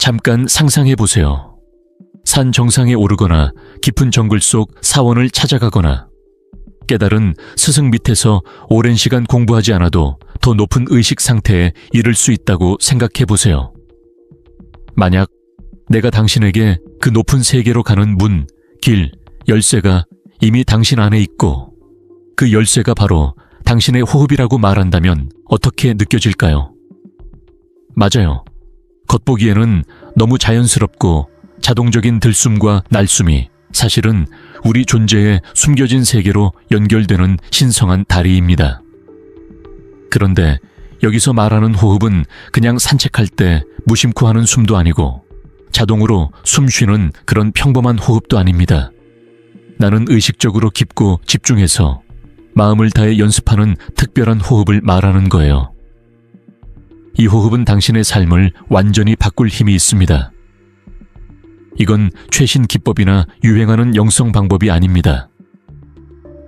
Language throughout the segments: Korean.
잠깐 상상해 보세요. 산 정상에 오르거나 깊은 정글 속 사원을 찾아가거나 깨달은 스승 밑에서 오랜 시간 공부하지 않아도 더 높은 의식 상태에 이를 수 있다고 생각해 보세요. 만약 내가 당신에게 그 높은 세계로 가는 문, 길, 열쇠가 이미 당신 안에 있고 그 열쇠가 바로 당신의 호흡이라고 말한다면 어떻게 느껴질까요? 맞아요. 겉보기에는 너무 자연스럽고 자동적인 들숨과 날숨이 사실은 우리 존재의 숨겨진 세계로 연결되는 신성한 다리입니다. 그런데 여기서 말하는 호흡은 그냥 산책할 때 무심코 하는 숨도 아니고 자동으로 숨 쉬는 그런 평범한 호흡도 아닙니다. 나는 의식적으로 깊고 집중해서 마음을 다해 연습하는 특별한 호흡을 말하는 거예요. 이 호흡은 당신의 삶을 완전히 바꿀 힘이 있습니다. 이건 최신 기법이나 유행하는 영성 방법이 아닙니다.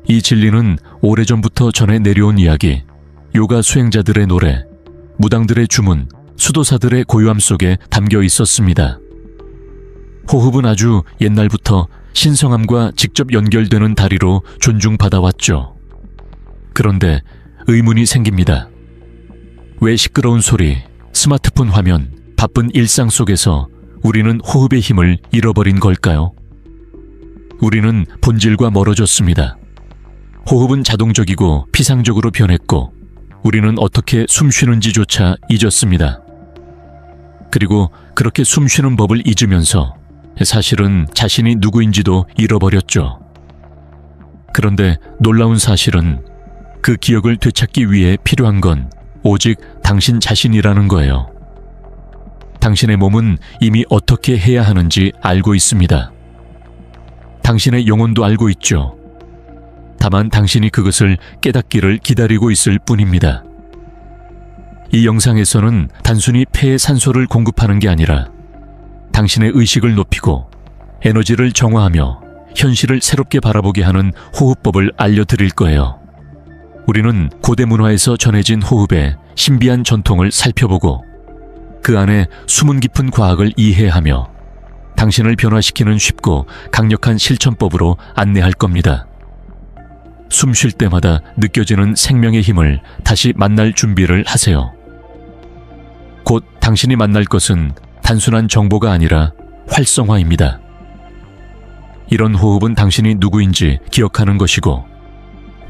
이 진리는 오래전부터 전해 내려온 이야기, 요가 수행자들의 노래, 무당들의 주문, 수도사들의 고요함 속에 담겨 있었습니다. 호흡은 아주 옛날부터 신성함과 직접 연결되는 다리로 존중받아왔죠. 그런데 의문이 생깁니다. 왜 시끄러운 소리, 스마트폰 화면, 바쁜 일상 속에서 우리는 호흡의 힘을 잃어버린 걸까요? 우리는 본질과 멀어졌습니다. 호흡은 자동적이고 피상적으로 변했고 우리는 어떻게 숨 쉬는지조차 잊었습니다. 그리고 그렇게 숨 쉬는 법을 잊으면서 사실은 자신이 누구인지도 잃어버렸죠. 그런데 놀라운 사실은 그 기억을 되찾기 위해 필요한 건 오직 당신 자신이라는 거예요. 당신의 몸은 이미 어떻게 해야 하는지 알고 있습니다. 당신의 영혼도 알고 있죠. 다만 당신이 그것을 깨닫기를 기다리고 있을 뿐입니다. 이 영상에서는 단순히 폐에 산소를 공급하는 게 아니라 당신의 의식을 높이고 에너지를 정화하며 현실을 새롭게 바라보게 하는 호흡법을 알려드릴 거예요. 우리는 고대 문화에서 전해진 호흡의 신비한 전통을 살펴보고 그 안에 숨은 깊은 과학을 이해하며 당신을 변화시키는 쉽고 강력한 실천법으로 안내할 겁니다. 숨 쉴 때마다 느껴지는 생명의 힘을 다시 만날 준비를 하세요. 곧 당신이 만날 것은 단순한 정보가 아니라 활성화입니다. 이런 호흡은 당신이 누구인지 기억하는 것이고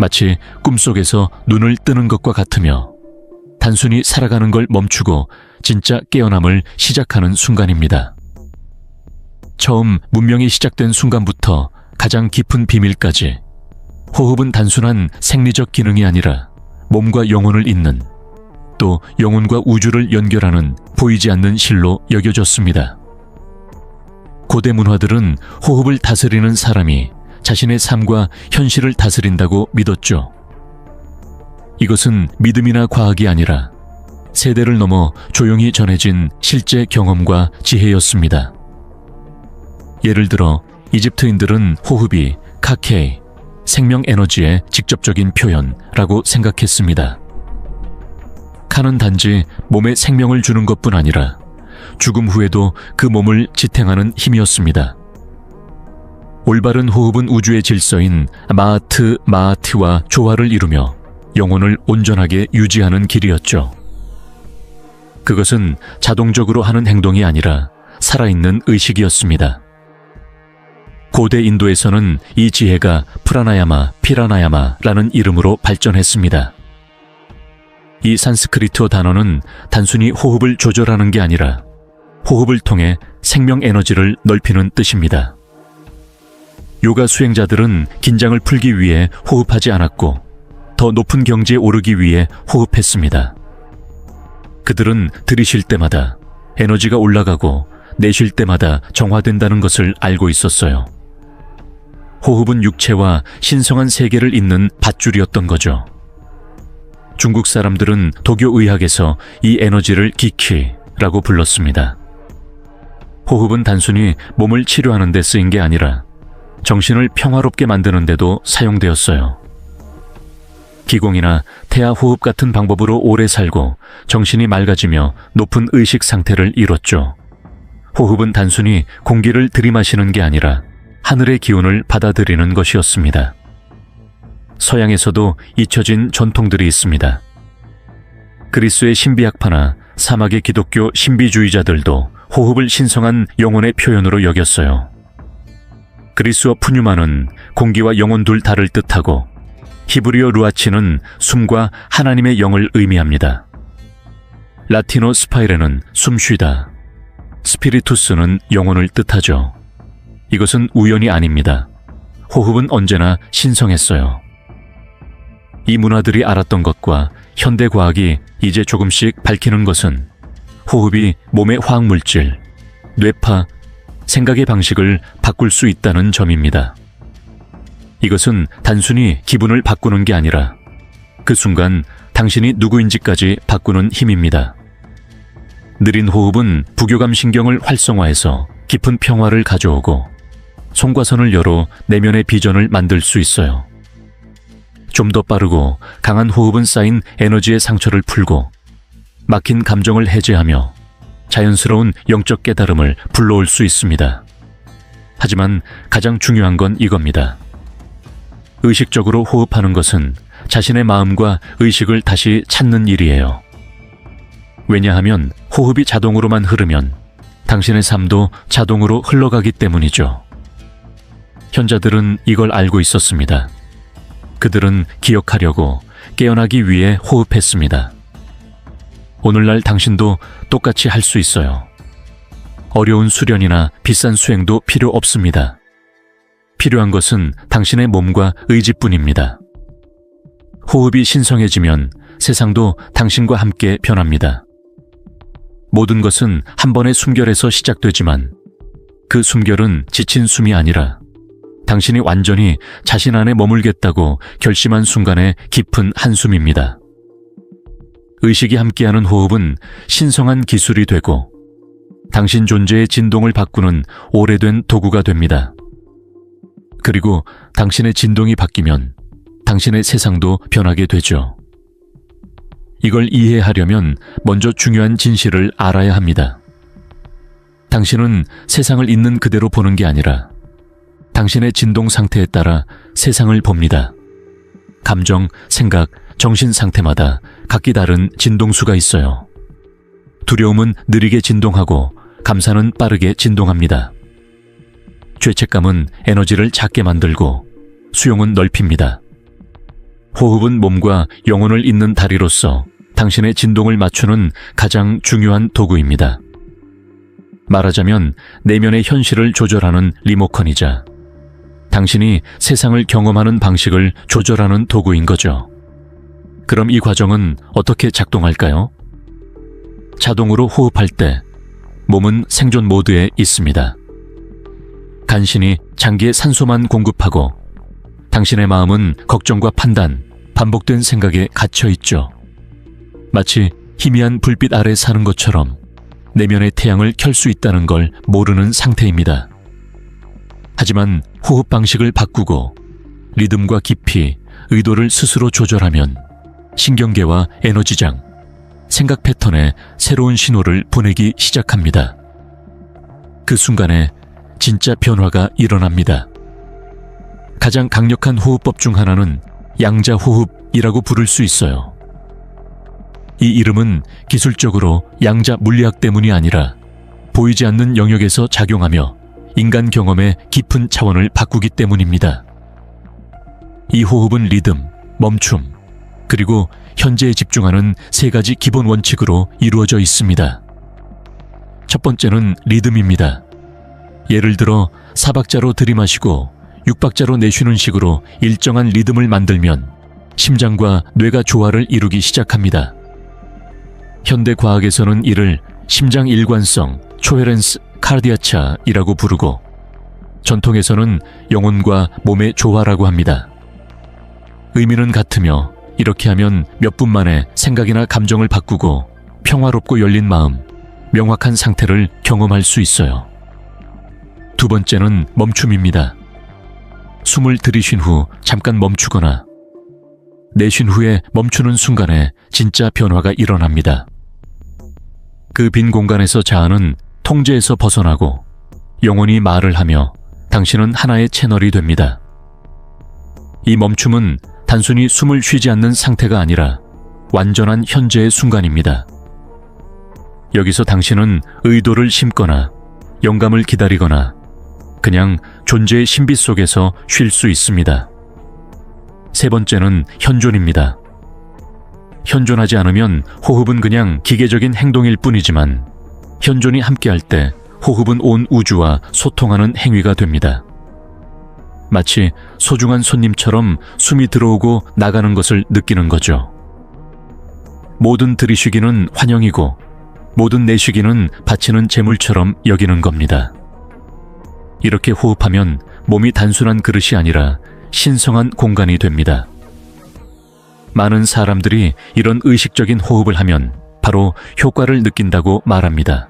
마치 꿈속에서 눈을 뜨는 것과 같으며 단순히 살아가는 걸 멈추고 진짜 깨어남을 시작하는 순간입니다. 처음 문명이 시작된 순간부터 가장 깊은 비밀까지 호흡은 단순한 생리적 기능이 아니라 몸과 영혼을 잇는 또 영혼과 우주를 연결하는 보이지 않는 실로 여겨졌습니다. 고대 문화들은 호흡을 다스리는 사람이 자신의 삶과 현실을 다스린다고 믿었죠. 이것은 믿음이나 과학이 아니라 세대를 넘어 조용히 전해진 실제 경험과 지혜였습니다. 예를 들어 이집트인들은 호흡이 카케이, 생명 에너지의 직접적인 표현이라고 생각했습니다. 카는 단지 몸에 생명을 주는 것뿐 아니라 죽음 후에도 그 몸을 지탱하는 힘이었습니다. 올바른 호흡은 우주의 질서인 마하트 마하티와 조화를 이루며 영혼을 온전하게 유지하는 길이었죠. 그것은 자동적으로 하는 행동이 아니라 살아있는 의식이었습니다. 고대 인도에서는 이 지혜가 프라나야마, 피라나야마라는 이름으로 발전했습니다. 이 산스크리트어 단어는 단순히 호흡을 조절하는 게 아니라 호흡을 통해 생명 에너지를 넓히는 뜻입니다. 요가 수행자들은 긴장을 풀기 위해 호흡하지 않았고 더 높은 경지에 오르기 위해 호흡했습니다. 그들은 들이쉴 때마다 에너지가 올라가고 내쉴 때마다 정화된다는 것을 알고 있었어요. 호흡은 육체와 신성한 세계를 잇는 밧줄이었던 거죠. 중국 사람들은 도교 의학에서 이 에너지를 기키라고 불렀습니다. 호흡은 단순히 몸을 치료하는 데 쓰인 게 아니라 정신을 평화롭게 만드는 데도 사용되었어요. 기공이나 태아 호흡 같은 방법으로 오래 살고 정신이 맑아지며 높은 의식 상태를 이뤘죠. 호흡은 단순히 공기를 들이마시는 게 아니라 하늘의 기운을 받아들이는 것이었습니다. 서양에서도 잊혀진 전통들이 있습니다. 그리스의 신비학파나 사막의 기독교 신비주의자들도 호흡을 신성한 영혼의 표현으로 여겼어요. 그리스어 푸뉴마는 공기와 영혼 둘 다를 뜻하고 히브리어 루아치는 숨과 하나님의 영을 의미합니다. 라틴어 스파이레는 숨쉬다, 스피리투스는 영혼을 뜻하죠. 이것은 우연이 아닙니다. 호흡은 언제나 신성했어요. 이 문화들이 알았던 것과 현대 과학이 이제 조금씩 밝히는 것은 호흡이 몸의 화학물질, 뇌파, 생각의 방식을 바꿀 수 있다는 점입니다. 이것은 단순히 기분을 바꾸는 게 아니라 그 순간 당신이 누구인지까지 바꾸는 힘입니다. 느린 호흡은 부교감 신경을 활성화해서 깊은 평화를 가져오고 송과선을 열어 내면의 비전을 만들 수 있어요. 좀 더 빠르고 강한 호흡은 쌓인 에너지의 상처를 풀고 막힌 감정을 해제하며 자연스러운 영적 깨달음을 불러올 수 있습니다. 하지만 가장 중요한 건 이겁니다. 의식적으로 호흡하는 것은 자신의 마음과 의식을 다시 찾는 일이에요. 왜냐하면 호흡이 자동으로만 흐르면 당신의 삶도 자동으로 흘러가기 때문이죠. 현자들은 이걸 알고 있었습니다. 그들은 기억하려고 깨어나기 위해 호흡했습니다. 오늘날 당신도 똑같이 할 수 있어요. 어려운 수련이나 비싼 수행도 필요 없습니다. 필요한 것은 당신의 몸과 의지뿐입니다. 호흡이 신성해지면 세상도 당신과 함께 변합니다. 모든 것은 한 번의 숨결에서 시작되지만 그 숨결은 지친 숨이 아니라 당신이 완전히 자신 안에 머물겠다고 결심한 순간의 깊은 한숨입니다. 의식이 함께하는 호흡은 신성한 기술이 되고 당신 존재의 진동을 바꾸는 오래된 도구가 됩니다. 그리고 당신의 진동이 바뀌면 당신의 세상도 변하게 되죠. 이걸 이해하려면 먼저 중요한 진실을 알아야 합니다. 당신은 세상을 있는 그대로 보는 게 아니라 당신의 진동 상태에 따라 세상을 봅니다. 감정, 생각, 정신 상태마다 각기 다른 진동수가 있어요. 두려움은 느리게 진동하고 감사는 빠르게 진동합니다. 죄책감은 에너지를 작게 만들고 수용은 넓힙니다. 호흡은 몸과 영혼을 잇는 다리로서 당신의 진동을 맞추는 가장 중요한 도구입니다. 말하자면 내면의 현실을 조절하는 리모컨이자 당신이 세상을 경험하는 방식을 조절하는 도구인 거죠. 그럼 이 과정은 어떻게 작동할까요? 자동으로 호흡할 때 몸은 생존 모드에 있습니다. 간신히 장기에 산소만 공급하고 당신의 마음은 걱정과 판단, 반복된 생각에 갇혀 있죠. 마치 희미한 불빛 아래 사는 것처럼 내면의 태양을 켤 수 있다는 걸 모르는 상태입니다. 하지만 호흡 방식을 바꾸고 리듬과 깊이, 의도를 스스로 조절하면 신경계와 에너지장, 생각 패턴에 새로운 신호를 보내기 시작합니다. 그 순간에 진짜 변화가 일어납니다. 가장 강력한 호흡법 중 하나는 양자호흡이라고 부를 수 있어요. 이 이름은 기술적으로 양자 물리학 때문이 아니라 보이지 않는 영역에서 작용하며 인간 경험의 깊은 차원을 바꾸기 때문입니다. 이 호흡은 리듬, 멈춤, 그리고 현재에 집중하는 세 가지 기본 원칙으로 이루어져 있습니다. 첫 번째는 리듬입니다. 예를 들어 4박자로 들이마시고 6박자로 내쉬는 식으로 일정한 리듬을 만들면 심장과 뇌가 조화를 이루기 시작합니다. 현대 과학에서는 이를 심장 일관성, 초헤렌스 카르디아차이라고 부르고 전통에서는 영혼과 몸의 조화라고 합니다. 의미는 같으며 이렇게 하면 몇 분 만에 생각이나 감정을 바꾸고 평화롭고 열린 마음, 명확한 상태를 경험할 수 있어요. 두 번째는 멈춤입니다. 숨을 들이쉰 후 잠깐 멈추거나 내쉰 후에 멈추는 순간에 진짜 변화가 일어납니다. 그 빈 공간에서 자아는 통제에서 벗어나고 영원히 말을 하며 당신은 하나의 채널이 됩니다. 이 멈춤은 단순히 숨을 쉬지 않는 상태가 아니라 완전한 현재의 순간입니다. 여기서 당신은 의도를 심거나 영감을 기다리거나 그냥 존재의 신비 속에서 쉴 수 있습니다. 세 번째는 현존입니다. 현존하지 않으면 호흡은 그냥 기계적인 행동일 뿐이지만 현존이 함께할 때 호흡은 온 우주와 소통하는 행위가 됩니다. 마치 소중한 손님처럼 숨이 들어오고 나가는 것을 느끼는 거죠. 모든 들이쉬기는 환영이고 모든 내쉬기는 바치는 제물처럼 여기는 겁니다. 이렇게 호흡하면 몸이 단순한 그릇이 아니라 신성한 공간이 됩니다. 많은 사람들이 이런 의식적인 호흡을 하면 바로 효과를 느낀다고 말합니다.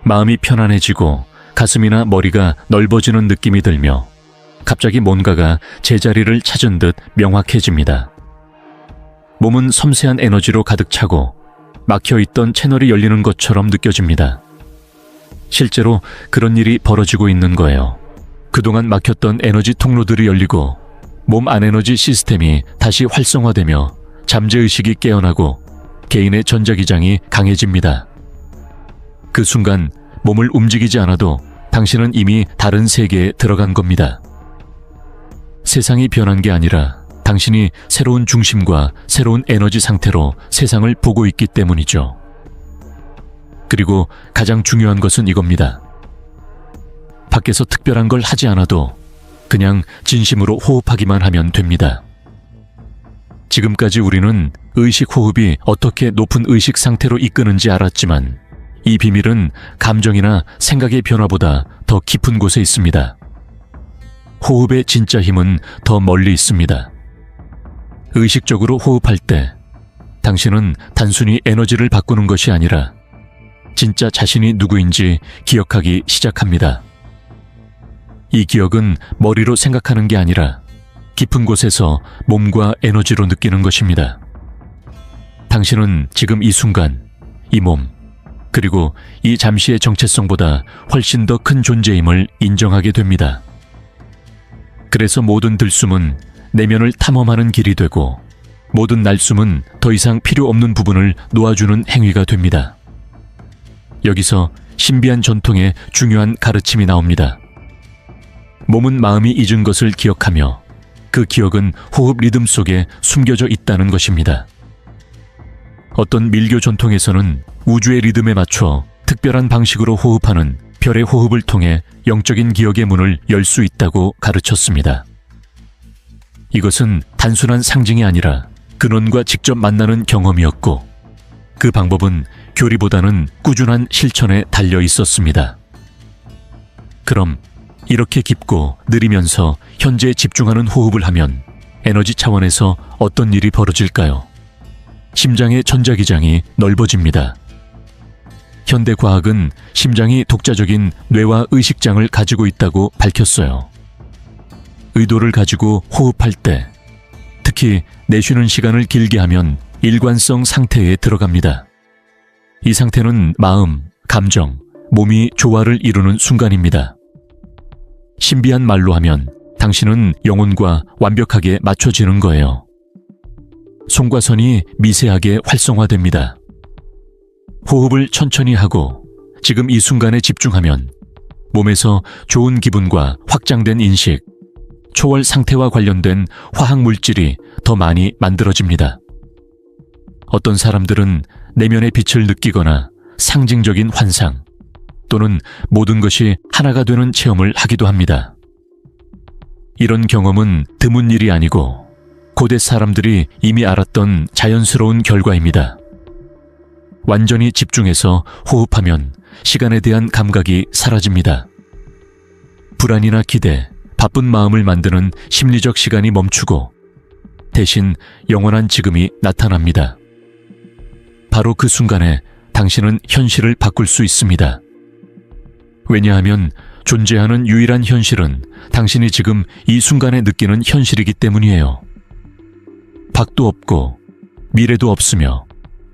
마음이 편안해지고 가슴이나 머리가 넓어지는 느낌이 들며 갑자기 뭔가가 제자리를 찾은 듯 명확해집니다. 몸은 섬세한 에너지로 가득 차고 막혀있던 채널이 열리는 것처럼 느껴집니다. 실제로 그런 일이 벌어지고 있는 거예요. 그동안 막혔던 에너지 통로들이 열리고 몸 안에너지 시스템이 다시 활성화되며 잠재의식이 깨어나고 개인의 전자기장이 강해집니다. 그 순간 몸을 움직이지 않아도 당신은 이미 다른 세계에 들어간 겁니다. 세상이 변한 게 아니라 당신이 새로운 중심과 새로운 에너지 상태로 세상을 보고 있기 때문이죠. 그리고 가장 중요한 것은 이겁니다. 밖에서 특별한 걸 하지 않아도 그냥 진심으로 호흡하기만 하면 됩니다. 지금까지 우리는 의식 호흡이 어떻게 높은 의식 상태로 이끄는지 알았지만 이 비밀은 감정이나 생각의 변화보다 더 깊은 곳에 있습니다. 호흡의 진짜 힘은 더 멀리 있습니다. 의식적으로 호흡할 때 당신은 단순히 에너지를 바꾸는 것이 아니라 진짜 자신이 누구인지 기억하기 시작합니다. 이 기억은 머리로 생각하는 게 아니라 깊은 곳에서 몸과 에너지로 느끼는 것입니다. 당신은 지금 이 순간, 이 몸, 그리고 이 잠시의 정체성보다 훨씬 더 큰 존재임을 인정하게 됩니다. 그래서 모든 들숨은 내면을 탐험하는 길이 되고 모든 날숨은 더 이상 필요 없는 부분을 놓아주는 행위가 됩니다. 여기서 신비한 전통의 중요한 가르침이 나옵니다. 몸은 마음이 잊은 것을 기억하며 그 기억은 호흡 리듬 속에 숨겨져 있다는 것입니다. 어떤 밀교 전통에서는 우주의 리듬에 맞춰 특별한 방식으로 호흡하는 별의 호흡을 통해 영적인 기억의 문을 열 수 있다고 가르쳤습니다. 이것은 단순한 상징이 아니라 근원과 직접 만나는 경험이었고 그 방법은 교리보다는 꾸준한 실천에 달려 있었습니다. 그럼 이렇게 깊고 느리면서 현재에 집중하는 호흡을 하면 에너지 차원에서 어떤 일이 벌어질까요? 심장의 전자기장이 넓어집니다. 현대 과학은 심장이 독자적인 뇌와 의식장을 가지고 있다고 밝혔어요. 의도를 가지고 호흡할 때, 특히 내쉬는 시간을 길게 하면 일관성 상태에 들어갑니다. 이 상태는 마음, 감정, 몸이 조화를 이루는 순간입니다. 신비한 말로 하면 당신은 영혼과 완벽하게 맞춰지는 거예요. 손과 손이 미세하게 활성화됩니다. 호흡을 천천히 하고 지금 이 순간에 집중하면 몸에서 좋은 기분과 확장된 인식, 초월 상태와 관련된 화학 물질이 더 많이 만들어집니다. 어떤 사람들은 내면의 빛을 느끼거나 상징적인 환상 또는 모든 것이 하나가 되는 체험을 하기도 합니다. 이런 경험은 드문 일이 아니고 고대 사람들이 이미 알았던 자연스러운 결과입니다. 완전히 집중해서 호흡하면 시간에 대한 감각이 사라집니다. 불안이나 기대, 바쁜 마음을 만드는 심리적 시간이 멈추고 대신 영원한 지금이 나타납니다. 바로 그 순간에 당신은 현실을 바꿀 수 있습니다. 왜냐하면 존재하는 유일한 현실은 당신이 지금 이 순간에 느끼는 현실이기 때문이에요. 밖도 없고 미래도 없으며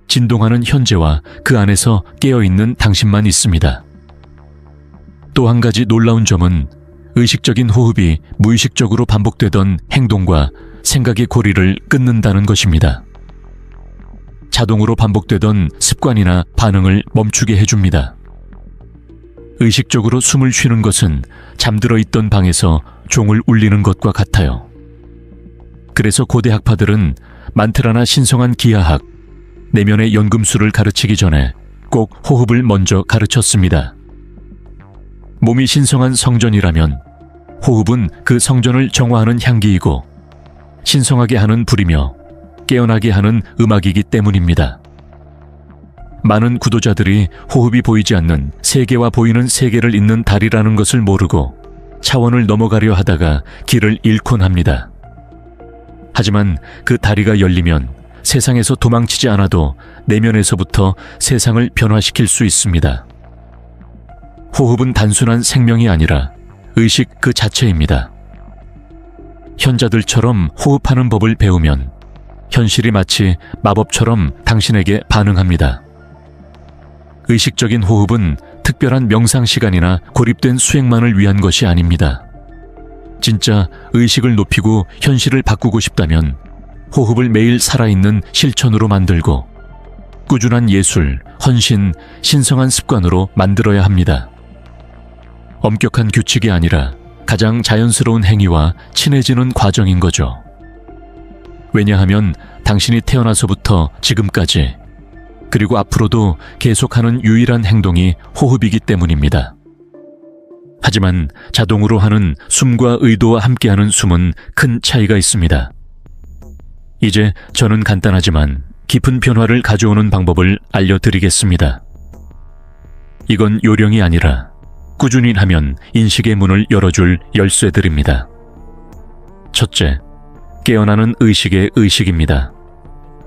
진동하는 현재와 그 안에서 깨어있는 당신만 있습니다. 또 한 가지 놀라운 점은 의식적인 호흡이 무의식적으로 반복되던 행동과 생각의 고리를 끊는다는 것입니다. 자동으로 반복되던 습관이나 반응을 멈추게 해줍니다. 의식적으로 숨을 쉬는 것은 잠들어 있던 방에서 종을 울리는 것과 같아요. 그래서 고대 학파들은 만트라나 신성한 기하학, 내면의 연금술을 가르치기 전에 꼭 호흡을 먼저 가르쳤습니다. 몸이 신성한 성전이라면 호흡은 그 성전을 정화하는 향기이고 신성하게 하는 불이며 깨어나게 하는 음악이기 때문입니다. 많은 구도자들이 호흡이 보이지 않는 세계와 보이는 세계를 잇는 달이라는 것을 모르고 차원을 넘어가려 하다가 길을 잃곤 합니다. 하지만 그 다리가 열리면 세상에서 도망치지 않아도 내면에서부터 세상을 변화시킬 수 있습니다. 호흡은 단순한 생명이 아니라 의식 그 자체입니다. 현자들처럼 호흡하는 법을 배우면 현실이 마치 마법처럼 당신에게 반응합니다. 의식적인 호흡은 특별한 명상 시간이나 고립된 수행만을 위한 것이 아닙니다. 진짜 의식을 높이고 현실을 바꾸고 싶다면 호흡을 매일 살아있는 실천으로 만들고 꾸준한 예술, 헌신, 신성한 습관으로 만들어야 합니다. 엄격한 규칙이 아니라 가장 자연스러운 행위와 친해지는 과정인 거죠. 왜냐하면 당신이 태어나서부터 지금까지 그리고 앞으로도 계속하는 유일한 행동이 호흡이기 때문입니다. 하지만 자동으로 하는 숨과 의도와 함께하는 숨은 큰 차이가 있습니다. 이제 저는 간단하지만 깊은 변화를 가져오는 방법을 알려드리겠습니다. 이건 요령이 아니라 꾸준히 하면 인식의 문을 열어줄 열쇠들입니다. 첫째, 깨어나는 의식의 의식입니다.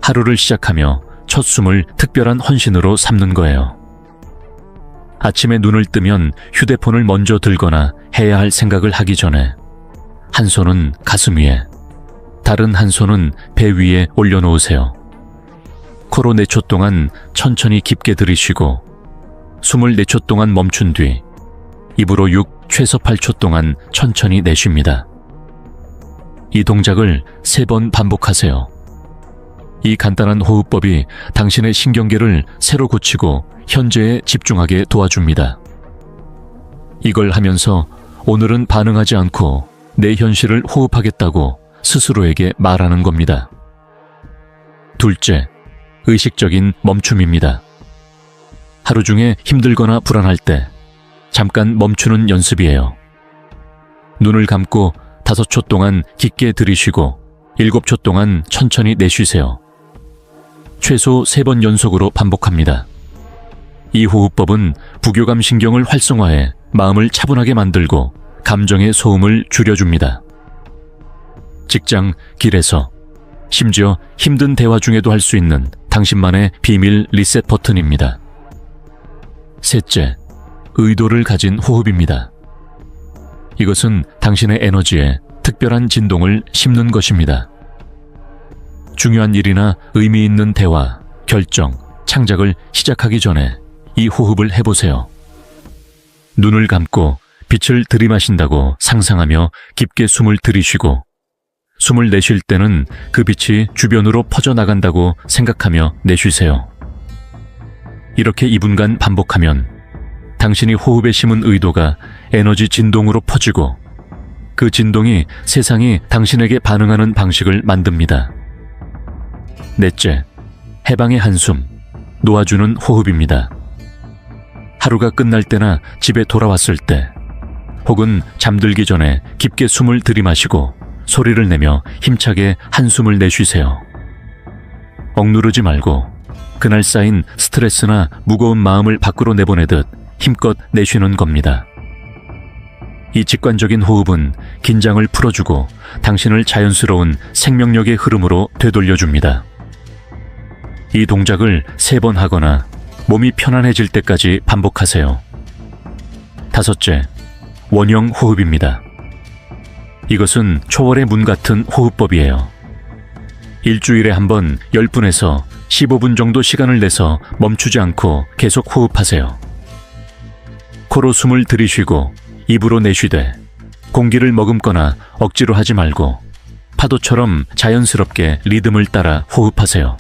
하루를 시작하며 첫 숨을 특별한 헌신으로 삼는 거예요. 아침에 눈을 뜨면 휴대폰을 먼저 들거나 해야 할 생각을 하기 전에 한 손은 가슴 위에, 다른 한 손은 배 위에 올려놓으세요. 코로 4초 동안 천천히 깊게 들이쉬고 숨을 4초 동안 멈춘 뒤 입으로 6, 최소 8초 동안 천천히 내쉽니다. 이 동작을 3번 반복하세요. 이 간단한 호흡법이 당신의 신경계를 새로 고치고 현재에 집중하게 도와줍니다. 이걸 하면서 오늘은 반응하지 않고 내 현실을 호흡하겠다고 스스로에게 말하는 겁니다. 둘째, 의식적인 멈춤입니다. 하루 중에 힘들거나 불안할 때 잠깐 멈추는 연습이에요. 눈을 감고 5초 동안 깊게 들이쉬고 7초 동안 천천히 내쉬세요. 최소 3번 연속으로 반복합니다. 이 호흡법은 부교감 신경을 활성화해 마음을 차분하게 만들고 감정의 소음을 줄여줍니다. 직장, 길에서, 심지어 힘든 대화 중에도 할 수 있는 당신만의 비밀 리셋 버튼입니다. 셋째, 의도를 가진 호흡입니다. 이것은 당신의 에너지에 특별한 진동을 심는 것입니다. 중요한 일이나 의미 있는 대화, 결정, 창작을 시작하기 전에 이 호흡을 해보세요. 눈을 감고 빛을 들이마신다고 상상하며 깊게 숨을 들이쉬고 숨을 내쉴 때는 그 빛이 주변으로 퍼져나간다고 생각하며 내쉬세요. 이렇게 2분간 반복하면 당신이 호흡에 심은 의도가 에너지 진동으로 퍼지고 그 진동이 세상이 당신에게 반응하는 방식을 만듭니다. 넷째, 해방의 한숨, 놓아주는 호흡입니다. 하루가 끝날 때나 집에 돌아왔을 때 혹은 잠들기 전에 깊게 숨을 들이마시고 소리를 내며 힘차게 한숨을 내쉬세요. 억누르지 말고 그날 쌓인 스트레스나 무거운 마음을 밖으로 내보내듯 힘껏 내쉬는 겁니다. 이 직관적인 호흡은 긴장을 풀어주고 당신을 자연스러운 생명력의 흐름으로 되돌려줍니다. 이 동작을 3번 하거나 몸이 편안해질 때까지 반복하세요. 다섯째, 원형 호흡입니다. 이것은 초월의 문 같은 호흡법이에요. 일주일에 한 번 10분에서 15분 정도 시간을 내서 멈추지 않고 계속 호흡하세요. 코로 숨을 들이쉬고 입으로 내쉬되 공기를 머금거나 억지로 하지 말고 파도처럼 자연스럽게 리듬을 따라 호흡하세요.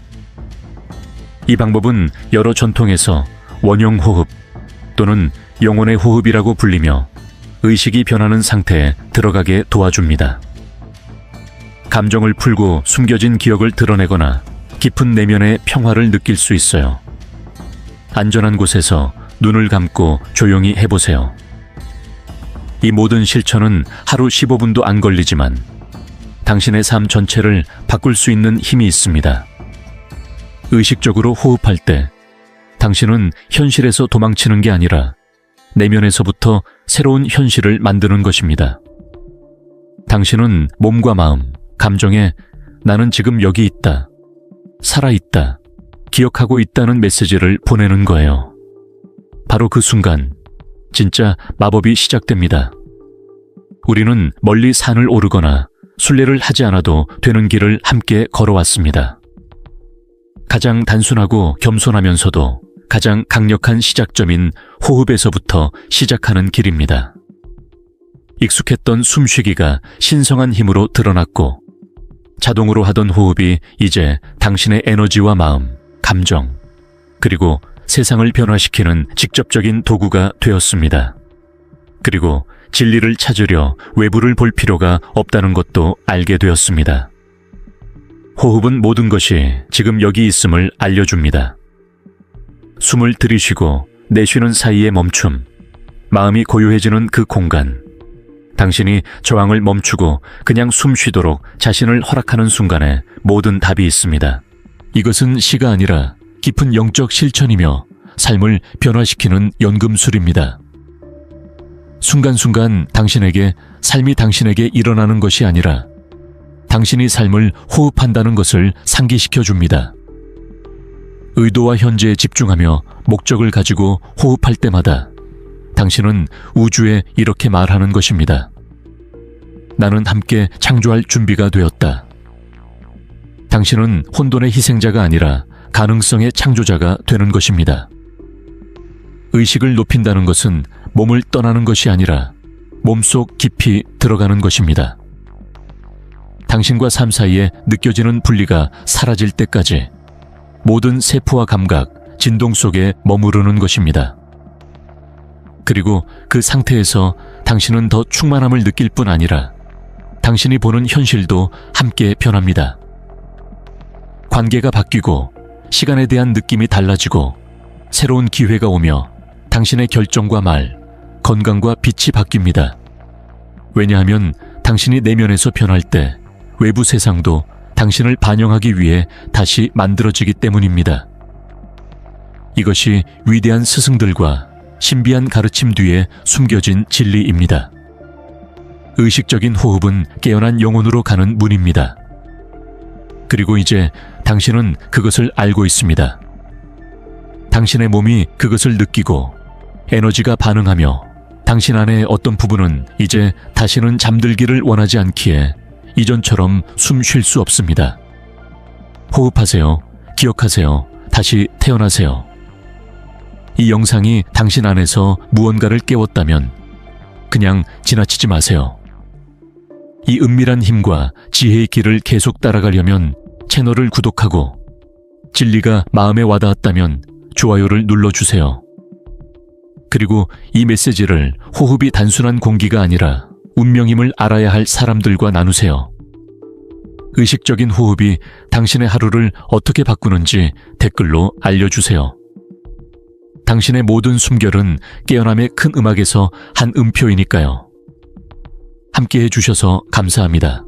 이 방법은 여러 전통에서 원형 호흡 또는 영혼의 호흡이라고 불리며 의식이 변하는 상태에 들어가게 도와줍니다. 감정을 풀고 숨겨진 기억을 드러내거나 깊은 내면의 평화를 느낄 수 있어요. 안전한 곳에서 눈을 감고 조용히 해보세요. 이 모든 실천은 하루 15분도 안 걸리지만 당신의 삶 전체를 바꿀 수 있는 힘이 있습니다. 의식적으로 호흡할 때 당신은 현실에서 도망치는 게 아니라 내면에서부터 새로운 현실을 만드는 것입니다. 당신은 몸과 마음, 감정에 나는 지금 여기 있다, 살아있다, 기억하고 있다는 메시지를 보내는 거예요. 바로 그 순간 진짜 마법이 시작됩니다. 우리는 멀리 산을 오르거나 순례를 하지 않아도 되는 길을 함께 걸어왔습니다. 가장 단순하고 겸손하면서도 가장 강력한 시작점인 호흡에서부터 시작하는 길입니다. 익숙했던 숨쉬기가 신성한 힘으로 드러났고 자동으로 하던 호흡이 이제 당신의 에너지와 마음, 감정, 그리고 세상을 변화시키는 직접적인 도구가 되었습니다. 그리고 진리를 찾으려 외부를 볼 필요가 없다는 것도 알게 되었습니다. 호흡은 모든 것이 지금 여기 있음을 알려줍니다. 숨을 들이쉬고 내쉬는 사이의 멈춤, 마음이 고요해지는 그 공간, 당신이 저항을 멈추고 그냥 숨 쉬도록 자신을 허락하는 순간에 모든 답이 있습니다. 이것은 시가 아니라 깊은 영적 실천이며 삶을 변화시키는 연금술입니다. 순간순간 당신에게 삶이 당신에게 일어나는 것이 아니라 당신이 삶을 호흡한다는 것을 상기시켜 줍니다. 의도와 현재에 집중하며 목적을 가지고 호흡할 때마다 당신은 우주에 이렇게 말하는 것입니다. 나는 함께 창조할 준비가 되었다. 당신은 혼돈의 희생자가 아니라 가능성의 창조자가 되는 것입니다. 의식을 높인다는 것은 몸을 떠나는 것이 아니라 몸속 깊이 들어가는 것입니다. 당신과 삶 사이에 느껴지는 분리가 사라질 때까지 모든 세포와 감각, 진동 속에 머무르는 것입니다. 그리고 그 상태에서 당신은 더 충만함을 느낄 뿐 아니라 당신이 보는 현실도 함께 변합니다. 관계가 바뀌고 시간에 대한 느낌이 달라지고 새로운 기회가 오며 당신의 결정과 말, 건강과 빛이 바뀝니다. 왜냐하면 당신이 내면에서 변할 때 외부 세상도 당신을 반영하기 위해 다시 만들어지기 때문입니다. 이것이 위대한 스승들과 신비한 가르침 뒤에 숨겨진 진리입니다. 의식적인 호흡은 깨어난 영혼으로 가는 문입니다. 그리고 이제 당신은 그것을 알고 있습니다. 당신의 몸이 그것을 느끼고 에너지가 반응하며 당신 안의 어떤 부분은 이제 다시는 잠들기를 원하지 않기에 이전처럼 숨 쉴 수 없습니다. 호흡하세요. 기억하세요. 다시 태어나세요. 이 영상이 당신 안에서 무언가를 깨웠다면 그냥 지나치지 마세요. 이 은밀한 힘과 지혜의 길을 계속 따라가려면 채널을 구독하고 진리가 마음에 와닿았다면 좋아요를 눌러주세요. 그리고 이 메시지를 호흡이 단순한 공기가 아니라 운명임을 알아야 할 사람들과 나누세요. 의식적인 호흡이 당신의 하루를 어떻게 바꾸는지 댓글로 알려주세요. 당신의 모든 숨결은 깨어남의 큰 음악에서 한 음표이니까요. 함께 해주셔서 감사합니다.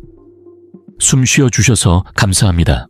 숨 쉬어주셔서 감사합니다.